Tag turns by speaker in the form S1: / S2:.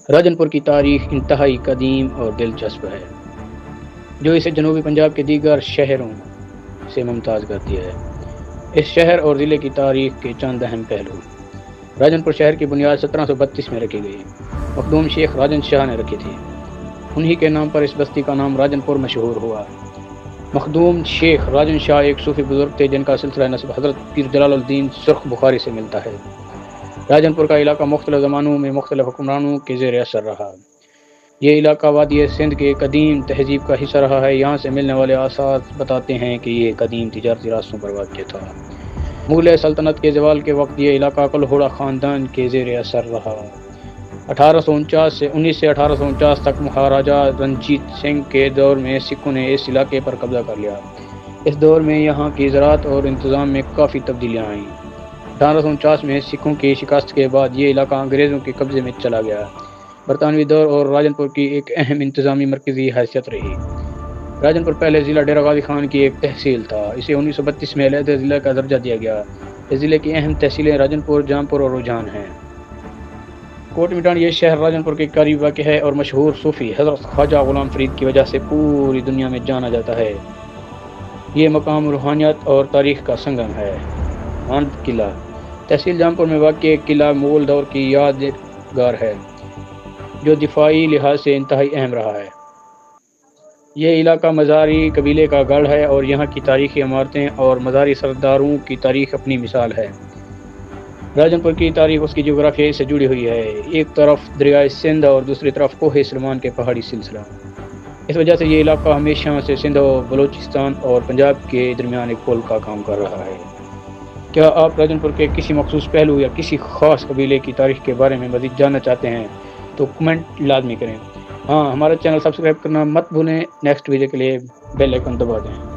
S1: راجن پور کی تاریخ انتہائی قدیم اور دلچسپ ہے، جو اسے جنوبی پنجاب کے دیگر شہروں سے ممتاز کرتی ہے۔ اس شہر اور ضلع کی تاریخ کے چند اہم پہلو۔ راجن پور شہر کی بنیاد 1732 میں رکھی گئی۔ مخدوم شیخ راجن شاہ نے رکھی تھی۔ انہی کے نام پر اس بستی کا نام راجن پور مشہور ہوا۔ مخدوم شیخ راجن شاہ ایک صوفی بزرگ تھے جن کا سلسلہ نسب حضرت پیر جلال الدین سرخ بخاری سے ملتا ہے۔ راجن پور کا علاقہ مختلف زمانوں میں مختلف حکمرانوں کے زیر اثر رہا۔ یہ علاقہ وادی سندھ کے قدیم تہذیب کا حصہ رہا ہے۔ یہاں سے ملنے والے آثار بتاتے ہیں کہ یہ قدیم تجارتی راستوں پر واقع تھا۔ مغلیہ سلطنت کے زوال کے وقت یہ علاقہ کلہوڑا خاندان کے زیر اثر رہا۔ 1849 سے 1849 تک مہاراجہ رنجیت سنگھ کے دور میں سکھوں نے اس علاقے پر قبضہ کر لیا۔ اس دور میں یہاں کی زراعت اور انتظام میں کافی تبدیلیاں آئیں۔ 1849 میں سکھوں کی شکست کے بعد یہ علاقہ انگریزوں کے قبضے میں چلا گیا۔ برطانوی دور اور راجن پور کی ایک اہم انتظامی مرکزی حیثیت رہی۔ راجن پور پہلے ضلع ڈیرہ غازی خان کی ایک تحصیل تھا۔ اسے 1932 میں علیحدہ ضلع کا درجہ دیا گیا۔ اس ضلع کی اہم تحصیلیں راجن پور، جام پور اور رجحان ہیں۔ کوٹ میٹان یہ شہر راجن پور کے قریب واقع ہے اور مشہور صوفی حضرت خواجہ غلام فرید کی وجہ سے پوری دنیا میں جانا جاتا ہے۔ یہ مقام روحانیت اور تاریخ کا سنگم ہے۔ آنند قلعہ تحصیل جام پور میں واقع ایک قلعہ مغل دور کی یادگار ہے جو دفاعی لحاظ سے انتہائی اہم رہا ہے۔ یہ علاقہ مزاری قبیلے کا گڑھ ہے اور یہاں کی تاریخی عمارتیں اور مزاری سرداروں کی تاریخ اپنی مثال ہے۔ راجن پور کی تاریخ اس کی جغرافیہ سے جڑی ہوئی ہے۔ ایک طرف دریائے سندھ اور دوسری طرف کوہ سلیمان کے پہاڑی سلسلہ۔ اس وجہ سے یہ علاقہ ہمیشہ سے سندھ و بلوچستان اور پنجاب کے درمیان ایک پل کا کام کر رہا ہے۔ کیا آپ راجن پور کے کسی مخصوص پہلو یا کسی خاص قبیلے کی تاریخ کے بارے میں مزید جاننا چاہتے ہیں تو کمنٹ لازمی کریں۔ ہاں، ہمارا چینل سبسکرائب کرنا مت بھولیں۔ نیکسٹ ویڈیو کے لیے بیل آئیکن دبا دیں۔